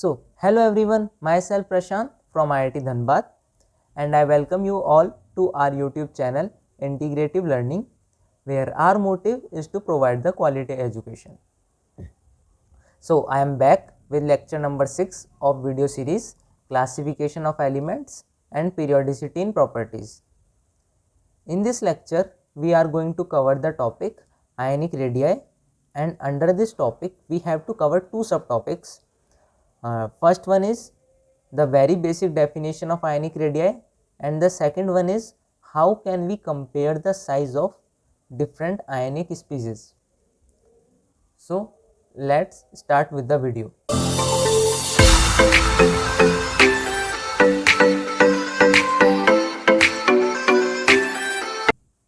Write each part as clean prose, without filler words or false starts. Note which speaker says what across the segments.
Speaker 1: Hello everyone, myself Prashant from IIT Dhanbad and I welcome you all to our YouTube channel Integrative Learning, where our motive is to provide the quality education. So I am back with lecture number 6 of video series Classification of Elements and Periodicity in Properties. In this lecture, we are going to cover the topic ionic radii, and under this topic we have to cover two subtopics. First one is the very basic definition of ionic radii, and the second one is how can we compare the size of different ionic species. So let's start with the video.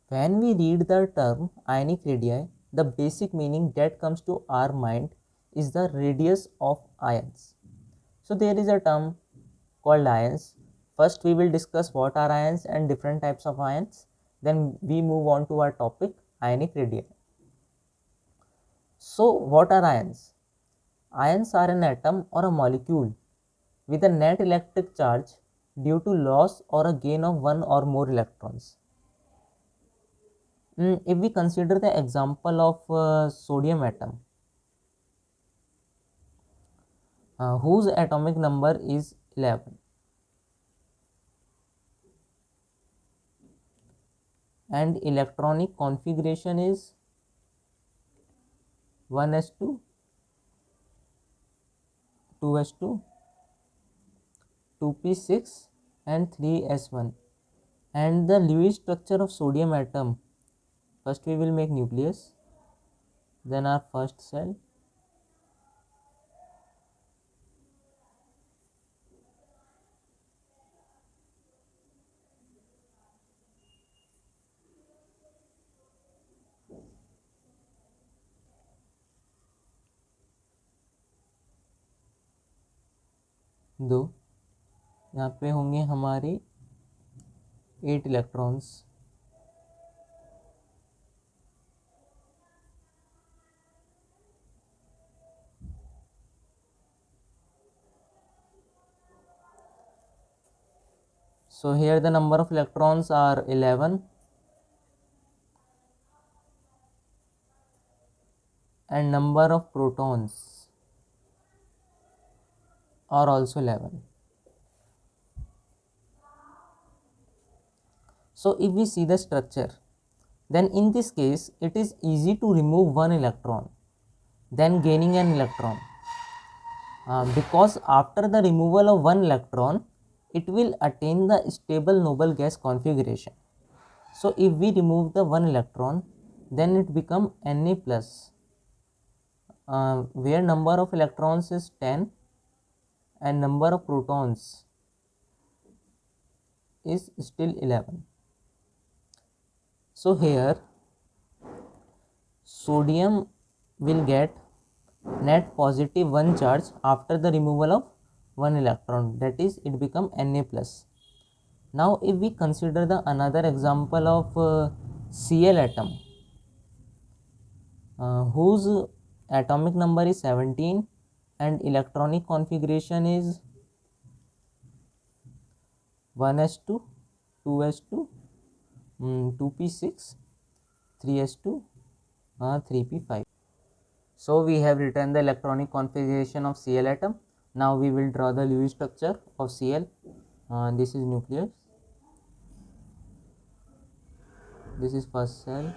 Speaker 1: When we read the term ionic radii, the basic meaning that comes to our mind is the radius of ions. So there is a term called ions. First we will discuss what are ions and different types of ions. Then we move on to our topic ionic radii. So what are ions? Ions are an atom or a molecule with a net electric charge due to loss or a gain of one or more electrons. If we consider the example of sodium atom, whose atomic number is 11, and electronic configuration is 1s2, 2s2, 2p6 and 3s1. And the Lewis structure of sodium atom, first we will make nucleus, then our first cell, दो, यहाँ पे होंगे हमारे 8 electrons, so here the number of electrons are 11 and number of protons are also 11. So if we see the structure, then in this case it is easy to remove one electron then gaining an electron, because after the removal of one electron it will attain the stable noble gas configuration. So if we remove the one electron, then it become Na plus, where number of electrons is 10 and number of protons is still 11. So here sodium will get net positive 1 charge after the removal of one electron, that is it become Na plus. Now if we consider the another example of Cl atom, whose atomic number is 17 and electronic configuration is 1s2, 2s2, 2p6, 3s2, 3p5. So we have written the electronic configuration of Cl atom. Now we will draw the Lewis structure of Cl. This is nucleus, this is first cell,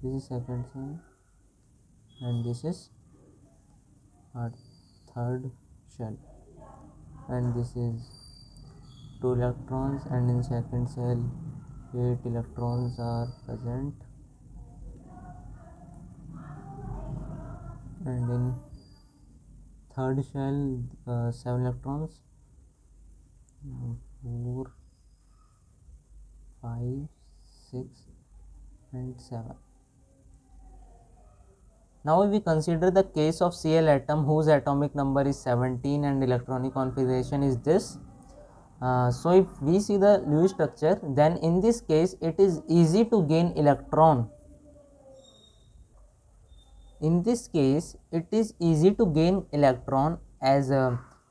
Speaker 1: this is second cell, and this is our third shell, and this is 2 electrons, and in second cell 8 electrons are present, and in third shell 7 electrons, 4, 5, 6 and 7. Now if we consider the case of Cl atom whose atomic number is 17 and electronic configuration is this, so if we see the Lewis structure, then in this case it is easy to gain electron In this case, it is easy to gain electron, as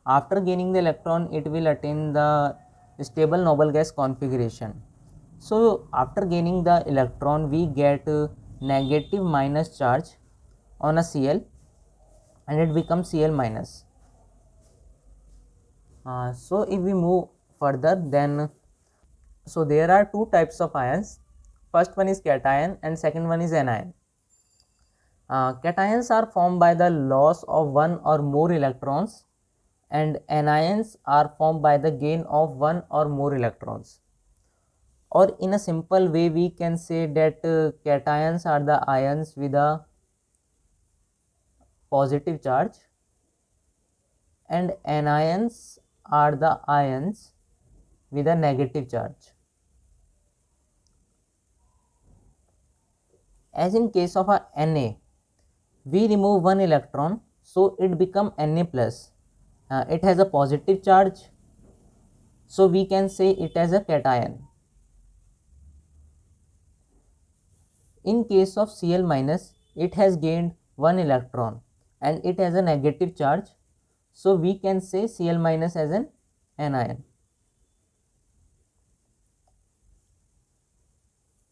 Speaker 1: after gaining the electron it will attain the stable noble gas configuration. So after gaining the electron we get negative minus charge on a Cl and it becomes Cl minus. So if we move further, then so there are two types of ions. First one is cation and second one is anion. Cations are formed by the loss of one or more electrons, and anions are formed by the gain of one or more electrons. Or in a simple way we can say that cations are the ions with a positive charge and anions are the ions with a negative charge. As in case of a Na, we remove one electron, so it become Na plus. It has a positive charge, so we can say it as a cation. In case of Cl minus, it has gained one electron and it has a negative charge, so we can say Cl minus as an anion.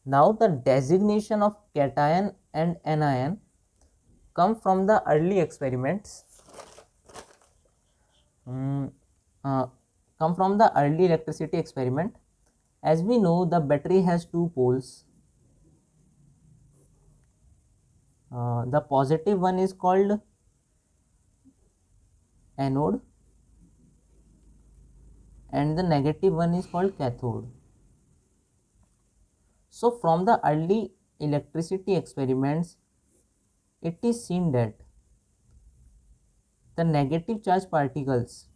Speaker 1: Now the designation of cation and anion come from the early experiments, come from the early electricity experiment. As we know, the battery has two poles. The positive one is called anode and the negative one is called cathode. So from the early electricity experiments, it is seen that the negative charge particles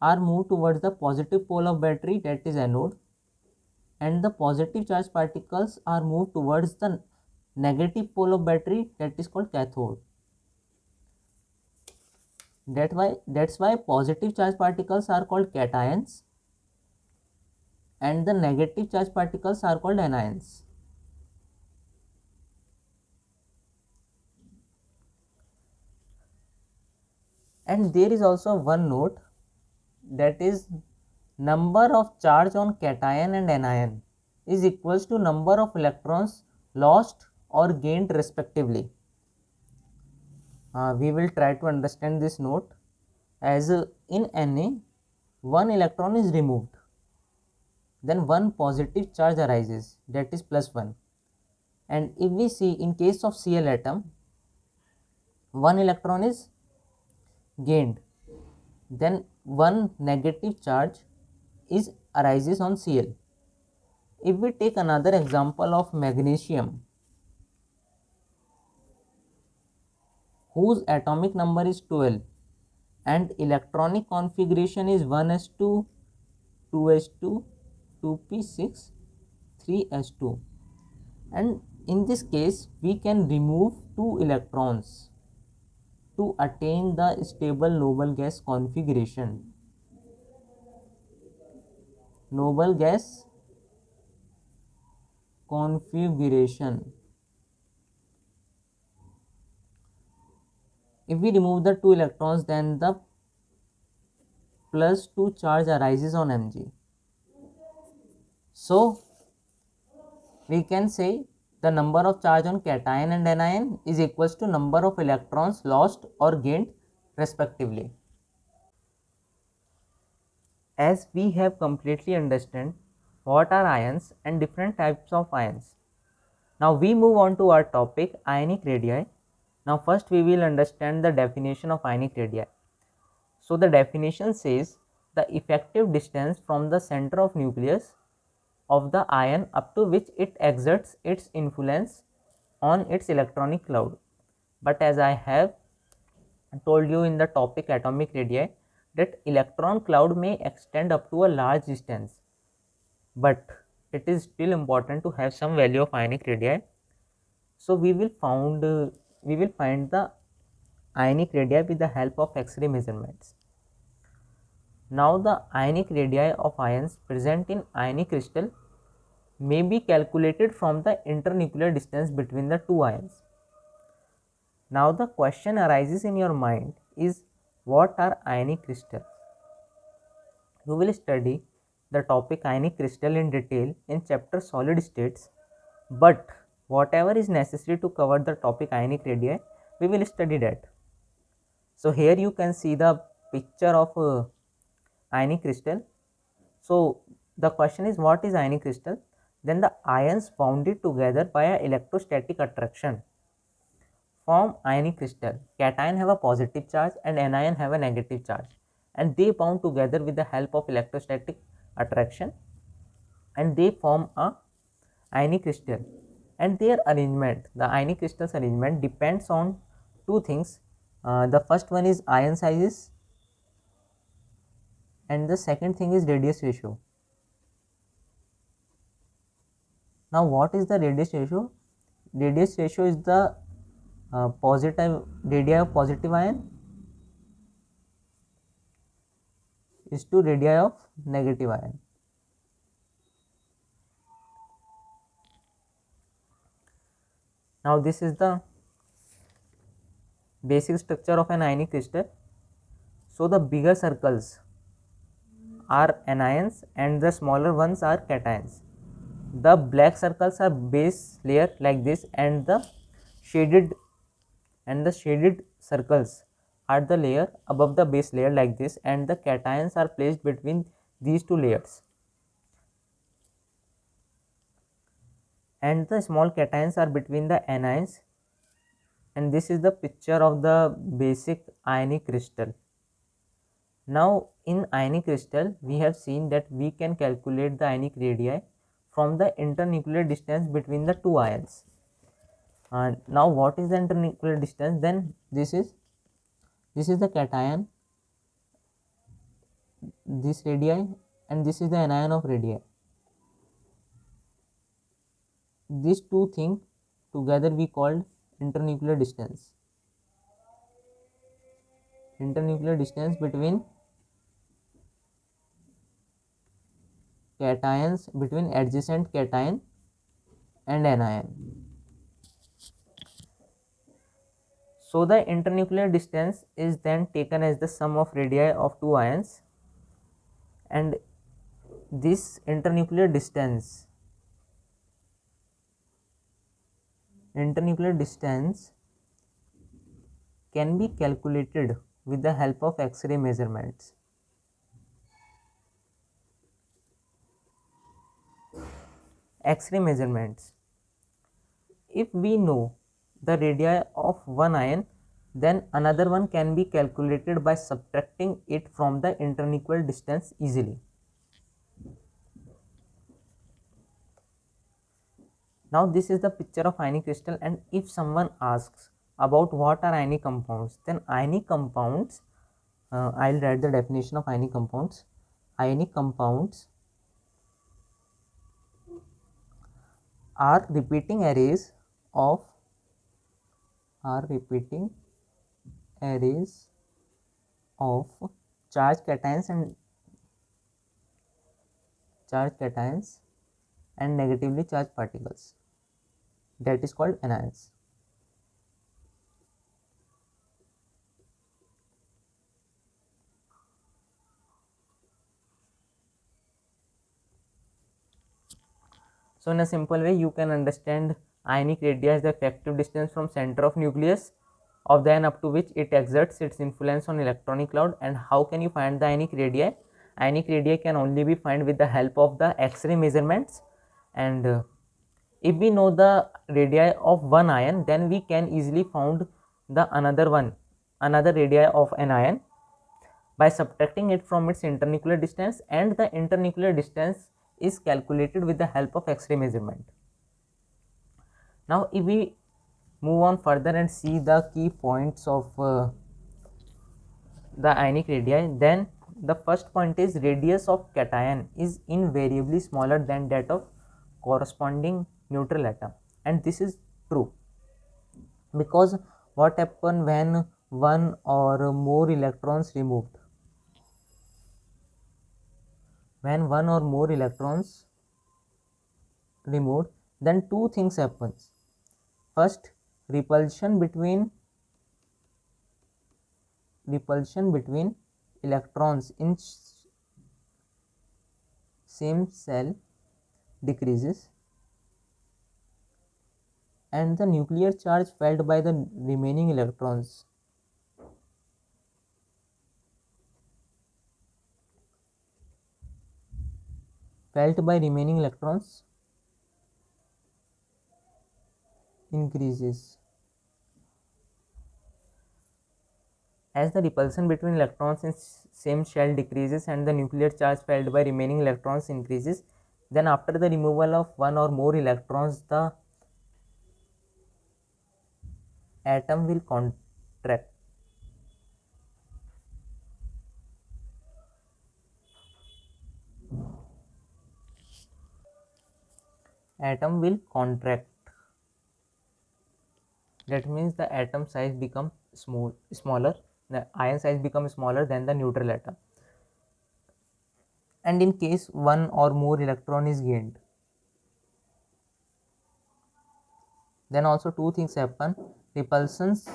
Speaker 1: are moved towards the positive pole of battery, that is anode, and the positive charge particles are moved towards the negative pole of battery, that is called cathode. That's why positive charge particles are called cations and the negative charge particles are called anions. And there is also one note, that is number of charge on cation and anion is equals to number of electrons lost or gained respectively. We will try to understand this note, as in Na one electron is removed, then one positive charge arises, that is +1. And if we see in case of Cl atom, one electron is gained, then one negative charge arises on Cl. If we take another example of magnesium, whose atomic number is 12 and electronic configuration is 1s2, 2s2, 2p6, 3s2, and in this case we can remove two electrons to attain the stable noble gas configuration. Noble gas configuration. If we remove the two electrons, then the +2 charge arises on Mg. So we can say the number of charge on cation and anion is equals to number of electrons lost or gained respectively. As we have completely understood what are ions and different types of ions, now we move on to our topic, ionic radii. Now first we will understand the definition of ionic radii. So the definition says the effective distance from the center of nucleus of the ion up to which it exerts its influence on its electronic cloud. But as I have told you in the topic atomic radii, that electron cloud may extend up to a large distance, but it is still important to have some value of ionic radii. So we will find the ionic radii with the help of X-ray measurements. Now the ionic radii of ions present in ionic crystal may be calculated from the internuclear distance between the two ions. Now the question arises in your mind is, what are ionic crystals? We will study the topic ionic crystal in detail in chapter solid states, but whatever is necessary to cover the topic ionic radii, we will study that. So here you can see the picture of ionic crystal. So the question is, what is ionic crystal? Then the ions bounded together by an electrostatic attraction form ionic crystal. Cation have a positive charge and anion have a negative charge, and they bound together with the help of electrostatic attraction, and they form a ionic crystal. And their arrangement, the ionic crystals arrangement, depends on two things. The first one is ion sizes, and the second thing is radius ratio. Now what is the radius ratio? Radius ratio is the positive radii of positive ion is to radii of negative ion. Now this is the basic structure of an ionic crystal. So the bigger circles are anions and the smaller ones are cations. The black circles are base layer like this, and the shaded circles are the layer above the base layer like this, and the cations are placed between these two layers, and the small cations are between the anions. And this is the picture of the basic ionic crystal. Now in ionic crystal we have seen that we can calculate the ionic radii from the internuclear distance between the two ions. Now what is the internuclear distance? Then this is the cation, this radii, and this is the anion of radii. These two things together we called internuclear distance. Internuclear distance between cations, between adjacent cation and anion. So the internuclear distance is then taken as the sum of radii of two ions, and this internuclear distance can be calculated with the help of X-ray measurements. X-ray measurements. If we know the radii of one ion, then another one can be calculated by subtracting it from the internuclear distance easily. Now this is the picture of ionic crystal, and if someone asks about what are ionic compounds, then ionic compounds, I'll write the definition of ionic compounds. Ionic compounds are repeating arrays of charged cations and negatively charged particles. That is called anions. So in a simple way you can understand ionic radii as the effective distance from center of nucleus of the ion up to which it exerts its influence on electronic cloud. And how can you find the ionic radii? Ionic radii can only be found with the help of the X-ray measurements, and if we know the radii of one ion, then we can easily find the another radii of an ion by subtracting it from its internuclear distance, and the internuclear distance is calculated with the help of X-ray measurement. Now if we move on further and see the key points of the ionic radii, then the first point is radius of cation is invariably smaller than that of corresponding neutral atom. And this is true because what happens when one or more electrons removed? When one or more electrons removed, then two things happens. First, repulsion between repulsion between electrons in same cell decreases and the nuclear charge felt by the remaining electrons increases. As the repulsion between electrons in same shell decreases and the nuclear charge felt by remaining electrons increases, then after the removal of one or more electrons, the atom will contract. Atom will contract. That means the atom size becomes smaller. The ion size becomes smaller than the neutral atom. And in case one or more electron is gained, then also two things happen. Repulsions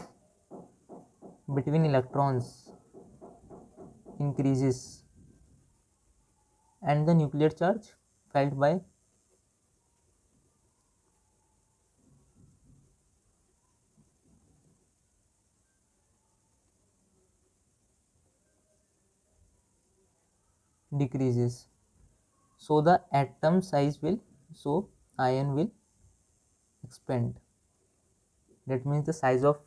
Speaker 1: between electrons increases and the nuclear charge felt by decreases. So the atom size will, so ion will expand. That means the size of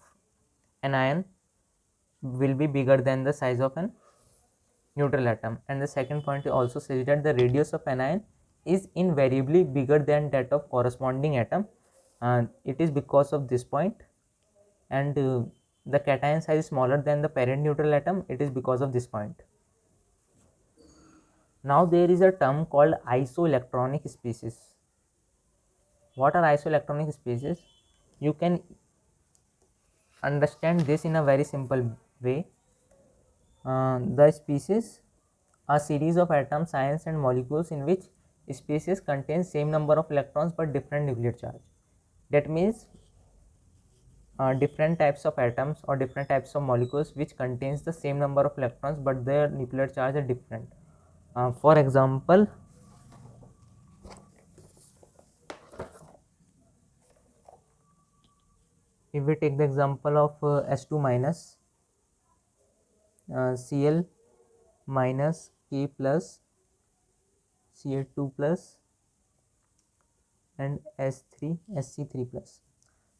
Speaker 1: an ion will be bigger than the size of an neutral atom. And the second point also says that the radius of an ion is invariably bigger than that of corresponding atom. It is because of this point. And the cation size is smaller than the parent neutral atom. It is because of this point. Now there is a term called isoelectronic species. What are isoelectronic species? You can understand this in a very simple way. The species are series of atoms, ions and molecules in which species contains same number of electrons but different nuclear charge. That means different types of atoms or different types of molecules which contains the same number of electrons but their nuclear charge are different. For example, if we take the example of S2 minus, Cl minus, K plus, Ca2 plus and S3 Sc3 plus.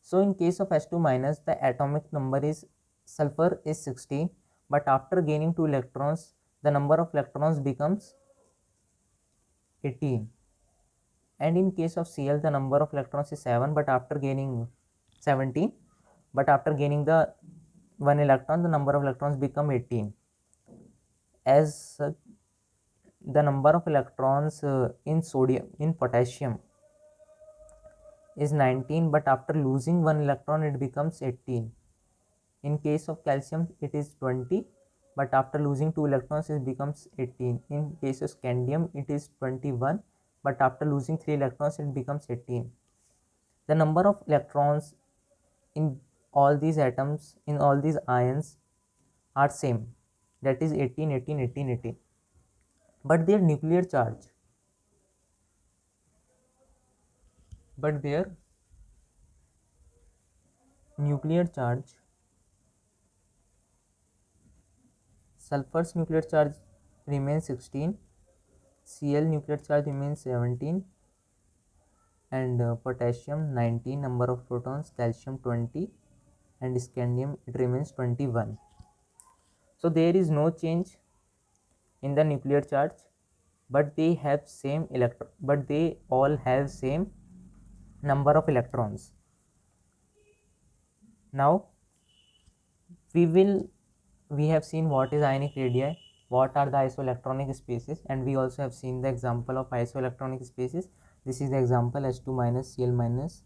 Speaker 1: So in case of S2 minus, the atomic number is sulfur is 16, but after gaining 2 electrons the number of electrons becomes 18. And in case of Cl the number of electrons is 7, but after gaining 17, but after gaining the 1 electron the number of electrons become 18. As the number of electrons in potassium is 19, but after losing 1 electron it becomes 18. In case of calcium it is 20, but after losing 2 electrons it becomes 18. In case of scandium it is 21, but after losing 3 electrons it becomes 18. The number of electrons in all these atoms, in all these ions are same, that is 18, 18, 18, 18. But their nuclear charge, but their nuclear charge, sulfur's nuclear charge remains 16, Cl nuclear charge remains 17, and potassium 19 number of protons, calcium 20, and scandium it remains 21. So there is no change in the nuclear charge, but they have same but they all have same number of electrons. Now we have seen what is ionic radii, what are the isoelectronic species, and we also have seen the example of isoelectronic species. This is the example S2 minus, Cl minus,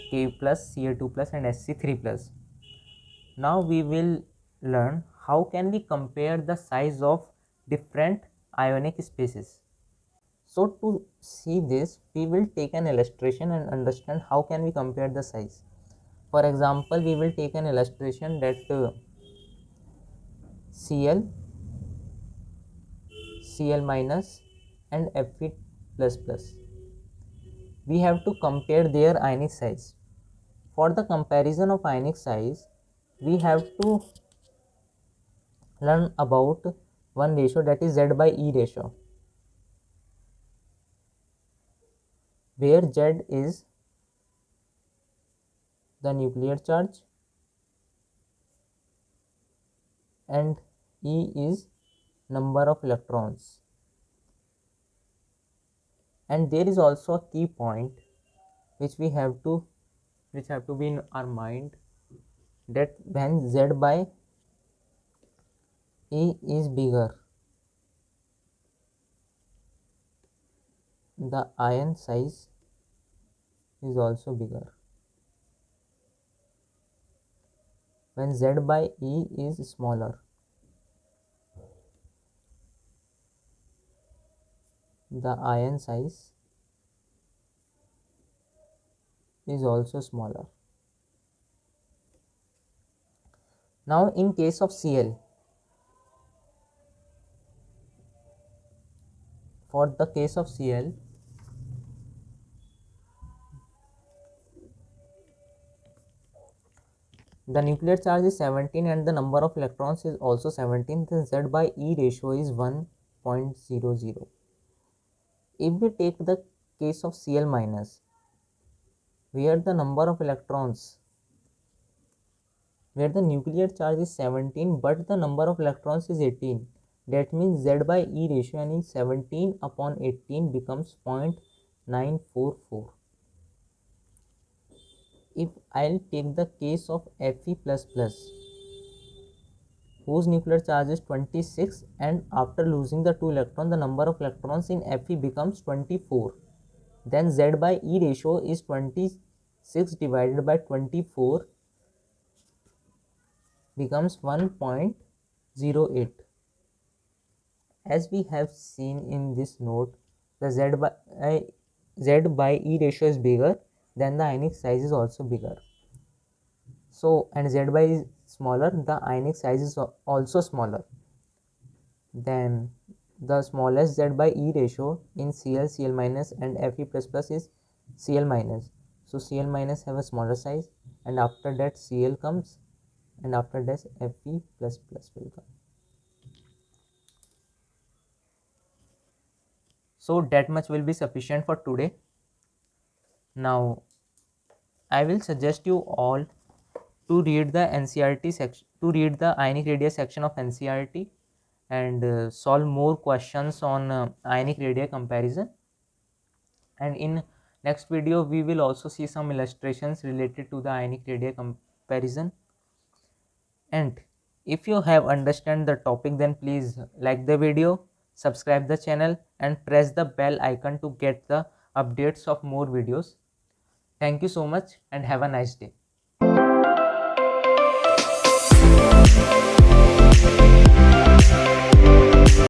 Speaker 1: K plus, Ca2 plus and Sc3 plus. Now we will learn how can we compare the size of different ionic species. So to see this, we will take an illustration and understand how can we compare the size. For example, we will take an illustration that Cl, Cl minus and Fe plus plus. We have to compare their ionic size. For the comparison of ionic size, we have to learn about one ratio, that is Z by E ratio, where Z is the nuclear charge and E is number of electrons. And there is also a key point which have to be in our mind, that when Z by E is bigger, the ion size is also bigger. When Z by E is smaller, the ion size is also smaller. Now in case of Cl, for the case of Cl, the nuclear charge is 17 and the number of electrons is also 17, then Z by E ratio is 1.00. If we take the case of Cl minus, where the number of electrons, where the nuclear charge is 17 but the number of electrons is 18, that means Z by E ratio is 17 upon 18 becomes 0.944. If I'll take the case of Fe plus plus, whose nuclear charge is 26, and after losing the 2 electrons, the number of electrons in Fe becomes 24, then Z by E ratio is 26 divided by 24 becomes 1.08. As we have seen in this note, the Z by E ratio is bigger, then the ionic size is also bigger. So, and Z by is smaller, the ionic size is also smaller. Then the smallest Z by E ratio in Cl, Cl minus and Fe plus plus is Cl minus. So Cl minus have a smaller size, and after that Cl comes, and after that Fe plus plus will come. So that much will be sufficient for today. Now I will suggest you all to read the NCERT section, to read the ionic radii section of NCERT, and solve more questions on ionic radii comparison. And in next video we will also see some illustrations related to the ionic radii comparison. And if you have understand the topic, then please like the video, subscribe the channel and press the bell icon to get the updates of more videos. Thank you so much and have a nice day.